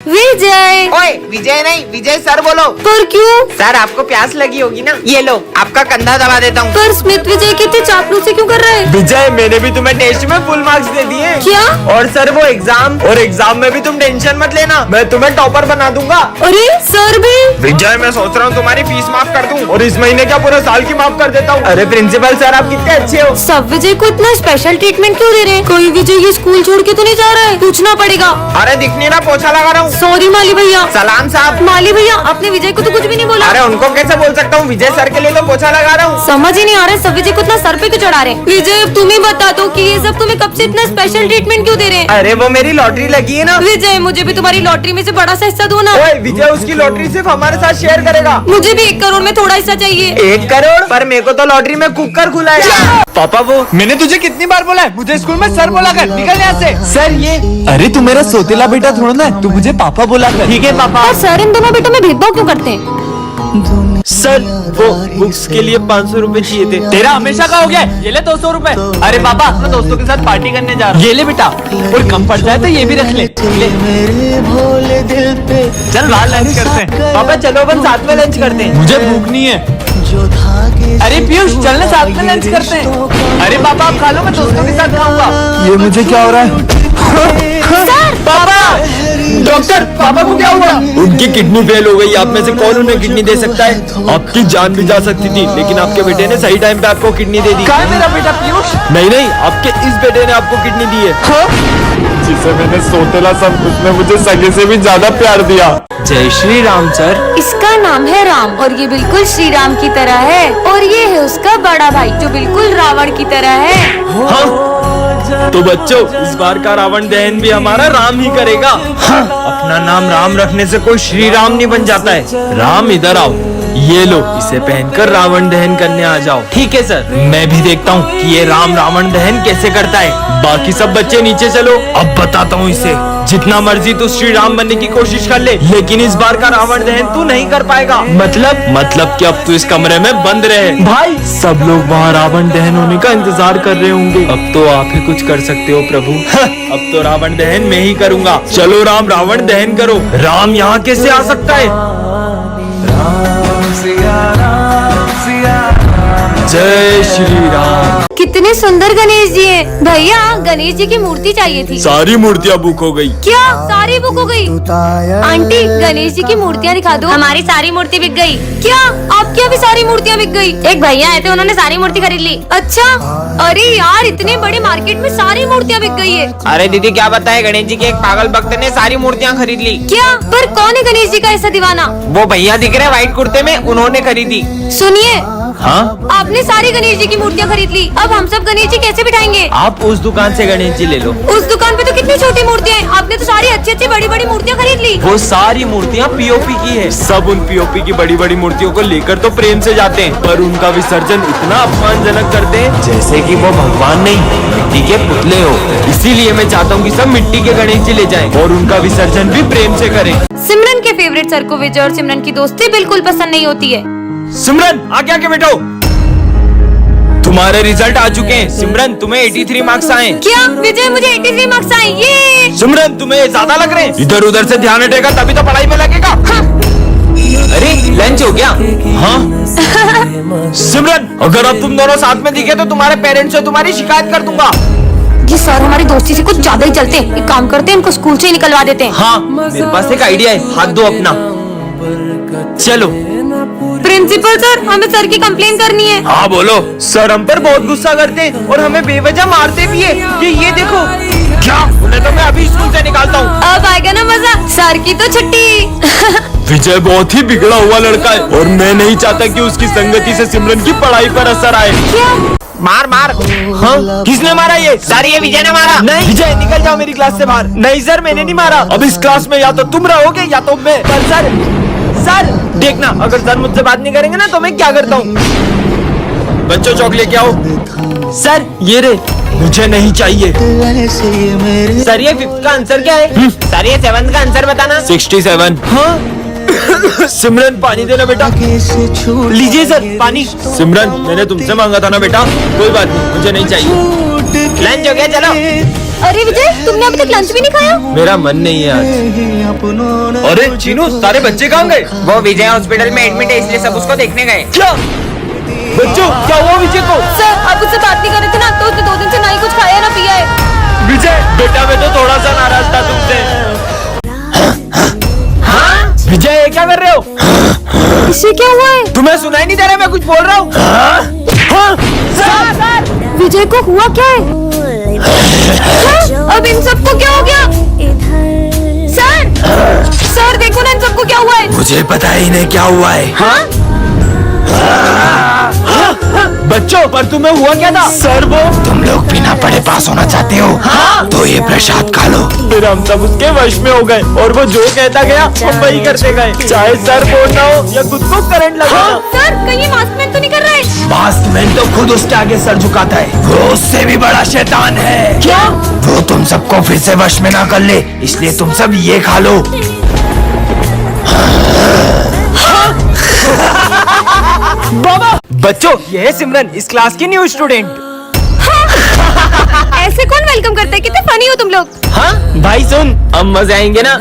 विजय। ओए विजय नहीं, विजय सर बोलो। पर क्यों? सर आपको प्यास लगी होगी ना, ये लो आपका कंधा दबा देता हूँ। पर स्मिथ विजय कितने चापलूसी क्यों कर रहा है? विजय मैंने भी तुम्हें टेस्ट में फुल मार्क्स दे दिए। क्या? और सर वो एग्जाम में भी तुम टेंशन मत लेना, मैं तुम्हें टॉपर बना दूंगा। अरे सर भी? विजय मैं सोच रहा हूँ तुम्हारी फीस माफ कर दूं और इस महीने क्या पूरे साल की माफ कर देता हूँ। अरे प्रिंसिपल सर आप कितने अच्छे हो। सब विजय को इतना स्पेशल ट्रीटमेंट क्यों दे रहे हैं? कोई विजय ये स्कूल छोड़ के तो नहीं जा रहा है? पूछना पड़ेगा। अरे दिख नहीं रहा, पोछा लगा रहा हूँ। सॉरी माली भैया। सलाम साहब। माली भैया आपने विजय को तो कुछ भी नहीं बोला। अरे उनको कैसे बोल सकता हूँ, विजय सर के लिए तो पोछा लगा रहा हूँ। समझ ही नहीं आ रहा है सब विजय को इतना सर पे क्यों चढ़ा रहे हैं? विजय अब तुम ही बता दो कि ये सब तुम्हें कब से इतना स्पेशल ट्रीटमेंट क्यों दे रहे हैं? अरे वो मेरी लॉटरी लगी है ना। विजय मुझे भी तुम्हारी लॉटरी में से बड़ा सा हिस्सा दो ना। ओए विजय उसकी लॉटरी सिर्फ हमारे साथ शेयर करेगा। मुझे भी 1 करोड़ में थोड़ा हिस्सा चाहिए। 1 करोड़? पर मेरे को तो लॉटरी में कुकर खुलाएगा। पापा वो मैंने तुझे कितनी बार बोला है, मुझे स्कूल में सर बोला कर, निकल यहाँ से। सर ये अरे तू मेरा सोतेला बेटा थोड़ा ना है, तू मुझे पापा बोला कर। ठीक है पापा। और सर इन दोनों बेटों में भेदभाव क्यों करते हैं? सर वो बुक्स के लिए 500 रुपए चाहिए थे। तेरा हमेशा का हो गया है, ये ले 200 रुपए। अरे पापा मैं दोस्तों के साथ पार्टी करने जा रहा हूँ, ये ले बेटा। और कम पड़ जाए तो ये भी रख ले। चल बाहर लंच करते हैं। पापा चलो अपन साथ में लंच करते हैं। मुझे भूख नहीं है। अरे पीयूष चलने साथ में लंच करते हैं। अरे पापा आप खा लो, मैं दोस्तों के साथ खाऊंगा। ये मुझे क्या हो रहा है? पापा डॉक्टर पापा को क्या हुआ? उनकी किडनी फेल हो गई। आप में से कौन उन्हें किडनी दे सकता है? आपकी जान भी जा सकती थी, लेकिन आपके बेटे ने सही टाइम पे आपको किडनी दे दी। कहाँ है मेरा बेटा पीयूष? नहीं आपके इस बेटे ने आपको किडनी दी है। जिसे मैंने सोतेला सब, उसने मुझे सगे से भी ज्यादा प्यार दिया। जय श्री राम सर। इसका नाम है राम और ये बिल्कुल श्री राम की तरह है। और ये है उसका बड़ा भाई जो बिल्कुल रावण की तरह है। हाँ तो बच्चों इस बार का रावण दहन भी हमारा राम ही करेगा। हाँ, अपना नाम राम रखने से कोई श्री राम नहीं बन जाता है। राम इधर आओ, ये लो इसे पहनकर रावण दहन करने आ जाओ। ठीक है सर, मैं भी देखता हूँ कि ये राम रावण दहन कैसे करता है। बाकी सब बच्चे नीचे चलो, अब बताता हूँ इसे। जितना मर्जी तू श्री राम बनने की कोशिश कर ले, लेकिन इस बार का रावण दहन तू नहीं कर पाएगा। मतलब कि अब तू इस कमरे में बंद रहे। भाई सब लोग वहाँ रावण दहन होने का इंतजार कर रहे होंगे। अब तो आप ही कुछ कर सकते हो प्रभु। अब तो रावण दहन मैं ही करूँगा। चलो राम रावण दहन करो। राम यहाँ कैसे आ सकता है? जय श्री राम। कितने सुंदर गणेश जी हैं। भैया गणेश जी की मूर्ति चाहिए थी। सारी मूर्तियाँ बुक हो गई। क्या सारी बुक हो गई? आंटी गणेश जी की मूर्तियाँ दिखा दो। हमारी सारी मूर्ति बिक गई। क्या आपकी अभी सारी मूर्तियाँ बिक गई? एक भैया आए थे, उन्होंने सारी मूर्ति खरीद ली। अच्छा अरे यार इतने बड़े मार्केट में सारी मूर्तियाँ बिक गई है। अरे दीदी क्या बताए, गणेश जी के एक पागल भक्त ने सारी मूर्तियाँ खरीद ली। क्या? पर कौन है गणेश जी का ऐसा दीवाना? वो भैया दिख रहे व्हाइट कुर्ते में, उन्होंने खरीदी। सुनिए, हाँ आपने सारी गणेश जी की मूर्तियाँ खरीद ली, अब हम सब गणेश जी कैसे बिठाएंगे? आप उस दुकान से गणेश जी ले लो। उस दुकान पे तो कितनी छोटी मूर्तियाँ हैं। आपने तो सारी अच्छी अच्छी बड़ी बड़ी मूर्तियाँ खरीद ली। वो सारी मूर्तियाँ पीओपी की है। सब उन पीओपी की बड़ी बड़ी मूर्तियों को लेकर तो प्रेम से जाते हैं, पर उनका विसर्जन इतना अपमानजनक करते हैं जैसे कि वो भगवान नहीं मिट्टी के पुतले हो। इसीलिए मैं चाहता हूँ कि सब मिट्टी के गणेश जी ले जाएं और उनका विसर्जन भी प्रेम से करें। सिमरन के फेवरेट सर को विजय और सिमरन की दोस्ती बिल्कुल पसंद नहीं होती है। सिमरन आगे आके बैठो। तुम्हारे रिजल्ट आ चुके हैं। सिमरन तुम्हें 83 मार्क्स आए। क्या विजय मुझे 83 मार्क्स आए? ये सिमरन तुम्हें ज्यादा लग रहे हैं। इधर उधर से ध्यान हटेगा तभी तो पढ़ाई में लगेगा। हाँ। अरे लंच हो गया? हाँ। सिमरन अगर अब तुम दोनों साथ में दिखे तो तुम्हारे पेरेंट्स से तुम्हारी शिकायत कर दूंगा। ये सर हमारी दोस्ती से कुछ ज्यादा ही चलते हैं। एक काम करते हैं, इनको स्कूल से ही निकलवा देते हैं। हाँ मेरे पास एक आइडिया है, हाथ दो अपना। चलो। प्रिंसिपल सर हमें सर की कंप्लेन करनी है। हाँ बोलो। सर हम पर बहुत गुस्सा करते हैं और हमें बेवजह मारते भी है। ये देखो। क्या? उन्हें तो मैं अभी स्कूल से निकालता हूँ। अब आएगा ना मजा। सर की तो छुट्टी। विजय बहुत ही बिगड़ा हुआ लड़का है और मैं नहीं चाहता कि उसकी संगति से सिमरन की पढ़ाई पर असर आए। क्या? मार मार। हाँ किसने मारा ये? सर ये विजय ने मारा। नहीं विजय निकल जाओ मेरी क्लास से बाहर। नहीं सर मैंने नहीं मारा। अब इस क्लास में या तो तुम रहोगे या तो मैं। पर सर देखना अगर सर मुझसे बात नहीं करेंगे ना तो मैं क्या करता हूँ। बच्चों चॉकलेट क्या हो? सर ये रे। मुझे नहीं चाहिए। सर ये 5th का आंसर क्या है? सर ये 7th का आंसर बताना। 67। हाँ सिमरन पानी देना बेटा। लीजिए सर पानी। सिमरन मैंने तुमसे मांगा था ना बेटा। कोई बात नहीं मुझे नहीं चाहिए। लंच हो गया चलो। अरे विजय, तुमने अभी तक लंच भी नहीं खाया? मेरा मन नहीं है आज। अरे चीनू, सारे बच्चे कहाँ गए? वो विजय हॉस्पिटल में एडमिट है, इसलिए सब उसको देखने गए। क्या बच्चों, क्या हुआ विजय को? सर, आप उससे बात नहीं कर रहे थे ना, तो उसने 2 दिन से ना ही कुछ खाया ना पिया है। विजय बेटा, मैं तो थोड़ा सा नाराज था तुमसे। विजय, ये क्या कर रहे हो? इसे क्या हुआ है? तुम्हें सुनाई नहीं दे रहा मैं कुछ बोल रहा हूँ? सर, विजय को हुआ क्या है? अब इन सबको क्या हो गया? सर देखो ना, इन सबको क्या हुआ है? मुझे पता ही नहीं क्या हुआ है। हाँ? बच्चों, पर तुम्हें हुआ क्या था? सर वो तुम लोग बिना पढ़े पास होना चाहते हो? हाँ? तो ये प्रसाद खा लो। फिर हम सब उसके वश में हो गए और वो जो कहता गया हम वही करते गए, चाहे सर बोलना हो या खुद को करंट लगाना। सर, कहीं मास्कमैन तो नहीं कर रहा है? मास्कमैन तो खुद उसके आगे सर झुकाता है, वो उससे भी बड़ा शैतान है। क्या? वो तुम सबको फिर से वश में ना कर ले, इसलिए तुम सब ये खा लो। बाबा, बच्चों ये है सिमरन, इस क्लास की न्यू स्टूडेंट। ऐसे कौन वेलकम करता है? कितने फनी हो तुम लोग। हाँ भाई सुन, अब मजे आएंगे ना।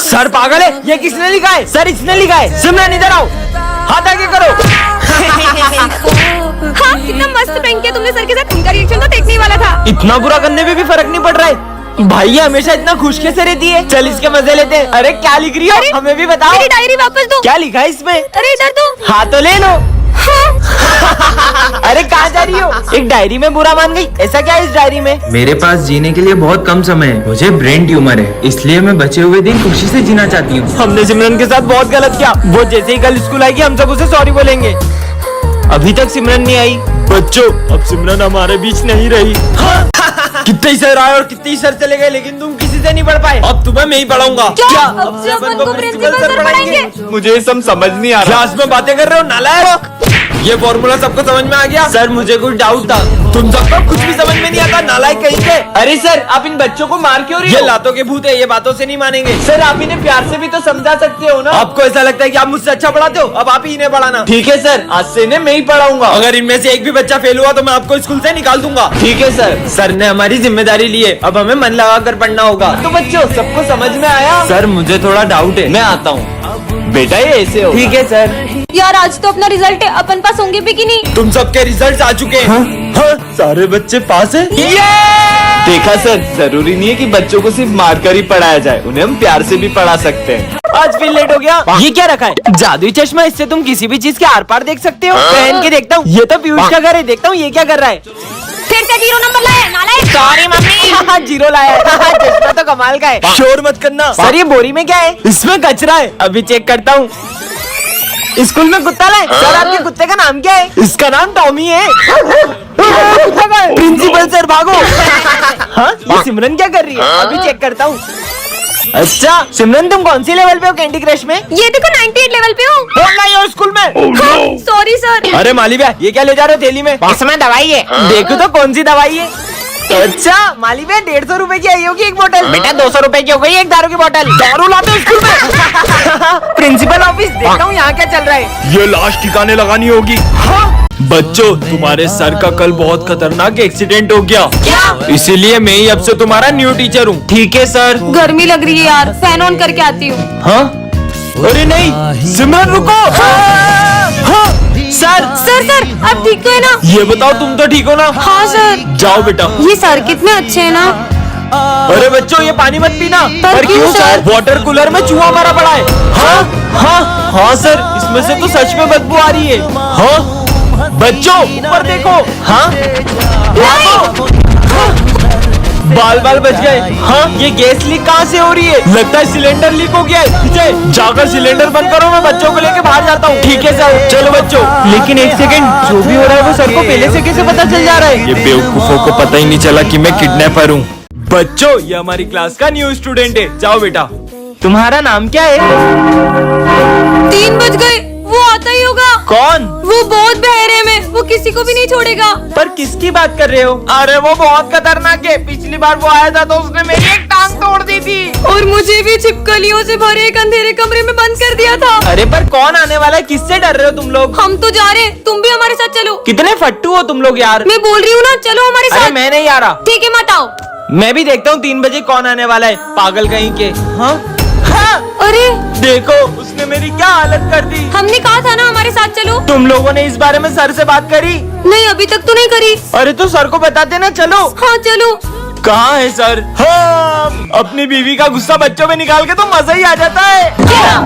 सर पागल है, ये किसने लिखा है? सर इसने लिखा है। सिमरन इधर आओ, हाथ आगे करो। हाँ, कितना मस्त प्रैंक किया तुमने सर के साथ। उनका रिएक्शन तो देखने ही वाला था। इतना बुरा करने में भी फर्क नहीं पड़ रहा है। भाई ये हमेशा इतना खुश कैसे रहती है? चल इसके मजे लेते हैं। अरे क्या लिख रही हो? हमें भी बताओ। मेरी डायरी वापस दो। क्या लिखा है इसमें? अरे इधर दो। हाँ तो ले लो। हाँ। अरे कहाँ जा रही हो? एक डायरी में बुरा मान गई, ऐसा क्या है इस डायरी में? मेरे पास जीने के लिए बहुत कम समय है, मुझे ब्रेन ट्यूमर है, इसलिए मैं बचे हुए दिन खुशी से जीना चाहती हूँ। हमने सिमरन के साथ बहुत गलत किया। वो जैसे ही कल स्कूल आएगी हम सब उसे सॉरी बोलेंगे। अभी तक सिमरन नहीं आई। बच्चों, अब सिमरन हमारे बीच नहीं रही। हाँ? कितने ही सर आए और कितने ही सर चले गए, लेकिन तुम किसी से नहीं पढ़ पाए। अब तुम्हें मैं ही पढ़ाऊंगा। क्या? अब से अपन को प्रिंसिपल सर पढ़ाएंगे? मुझे सब समझ नहीं आ रहा। क्लास में बातें कर रहे हो नालायक। ये फॉर्मूला सबको समझ में आ गया? सर मुझे कुछ डाउट था। तुम सबको कुछ भी समझ में नहीं आता, नालायक कहीं के। अरे सर, आप इन बच्चों को मार क्यों रही हो? ये लातों के भूत है, ये बातों से नहीं मानेंगे। सर आप इन्हें प्यार से भी तो समझा सकते हो ना। आपको ऐसा लगता है कि आप मुझसे अच्छा पढ़ाते हो, अब आप ही इन्हें पढ़ाना। ठीक है सर, आज से इन्हें मैं ही पढ़ाऊंगा। अगर इनमें से एक भी बच्चा फेल हुआ तो मैं आपको स्कूल से निकाल दूंगा। ठीक है सर। सर ने हमारी जिम्मेदारी ली है, अब हमें मन लगा कर पढ़ना होगा। तो बच्चों सबको समझ में आया? सर मुझे थोड़ा डाउट है, मैं आता हूँ। बेटा ये ऐसे हो। ठीक है सर। यार आज तो अपना रिजल्ट है, अपन पास होंगे भी कि नहीं? तुम सबके रिजल्ट आ चुके हैं। हाँ? सारे बच्चे पास हैं। देखा सर, जरूरी नहीं है कि बच्चों को सिर्फ मारकर ही पढ़ाया जाए, उन्हें हम प्यार से भी पढ़ा सकते हैं। आज फिर लेट हो गया। ये क्या रखा है? जादुई चश्मा, इससे तुम किसी भी चीज के आर पार देख सकते हो। पहन के देखता हूँ। ये तो पीयूष का घर है, देखता हूँ ये क्या कर रहा है। फिर से 0 नंबर लाया, नालायक। Sorry mummy. 0 लाया है। चश्मा तो कमाल का है। शोर मत करना। सर ये बोरी में क्या है? इसमें कचरा है, अभी चेक करता हूँ। स्कूल में कुत्ता लाए। सर आपके कुत्ते का नाम क्या है? इसका नाम टॉमी है। प्रिंसिपल सर भागो। हाँ? ये सिमरन क्या कर रही है? अभी चेक करता हूँ। अच्छा सिमरन, तुम कौन सी लेवल पे हो कैंडी क्रश में? ये देखो 98 लेवल पे हूँ। स्कूल में। Sorry sir. अरे माली भैया, ये क्या ले जा रहे हो थैली में? इसमें दवाई है। देखो तो कौन सी दवाई है? अच्छा माली भैया, 150 रुपए की आई होगी एक बोतल। बेटा 200 रुपए की हो गई एक दारू की बोतल। दारू लाते हो स्कूल में? प्रिंसिपल ऑफिस, देखता हूँ यहाँ क्या चल रहा है। ये लाश ठिकाने लगानी होगी। हाँ? बच्चों तुम्हारे सर का कल बहुत खतरनाक एक्सीडेंट हो गया। क्या? इसीलिए मैं ही अब से तुम्हारा न्यू टीचर हूँ। ठीक है सर। गर्मी लग रही है यार, फैन ऑन करके आती हूँ। हाँ? अरे नहीं सिमरन रुको। हाँ? सर आप ठीक तो है ना? ये बताओ तुम तो ठीक हो ना? हाँ सर। जाओ बेटा। ये सर कितने अच्छे हैं ना। अरे बच्चों ये पानी मत पीना। पर क्यों सर? वाटर कूलर में चूहा मारा पड़ा है। हाँ सर, इसमें से तो सच में बदबू आ रही है। हाँ बच्चों ऊपर देखो। हाँ बाल बच गए। हाँ ये गैस लीक कहाँ से हो रही है? लगता है सिलेंडर लीक हो गया है। विजय जाकर सिलेंडर बंद करो, मैं बच्चों को लेके बाहर जाता हूँ। ठीक है सर। चलो बच्चों, लेकिन एक सेकंड, जो भी हो रहा है वो सर को पहले से कैसे पता चल जा रहा है? ये बेवकूफों को पता ही नहीं चला कि मैं किडनैपर हूँ। बच्चों ये हमारी क्लास का न्यू स्टूडेंट है। जाओ बेटा। तुम्हारा नाम क्या है? 3 बज गए, वो आता ही होगा। कौन? वो बहुत बहरे में, वो किसी को भी नहीं छोड़ेगा। पर किसकी बात कर रहे हो? अरे वो बहुत खतरनाक है, पिछली बार वो आया था तो उसने मेरी एक टांग तोड़ दी थी। और मुझ मुझे भी छिपकलियों से भरे एक अंधेरे कमरे में बंद कर दिया था। अरे पर कौन आने वाला है? किससे डर रहे हो तुम लोग? हम तो जा रहे हैं, तुम भी हमारे साथ चलो। कितने फट्टू हो तुम लोग यार। मैं बोल रही हूँ ना, चलो हमारे अरे साथ। मैं नहीं आ रहा। ठीक है, मत आओ। मैं भी देखता हूँ 3 बजे कौन आने वाला है, पागल कहीं के। हाँ हाँ, अरे देखो उसने मेरी क्या हालत कर दी। हमने कहा था ना हमारे साथ चलो। तुम लोगों ने इस बारे में सर से बात करी? नहीं, अभी तक तो नहीं करी। अरे तो सर को बताते ना। चलो। हाँ चलो। कहाँ है सर? हाँ, अपनी बीवी का गुस्सा बच्चों पे निकाल के तो मजा ही आ जाता है। क्या?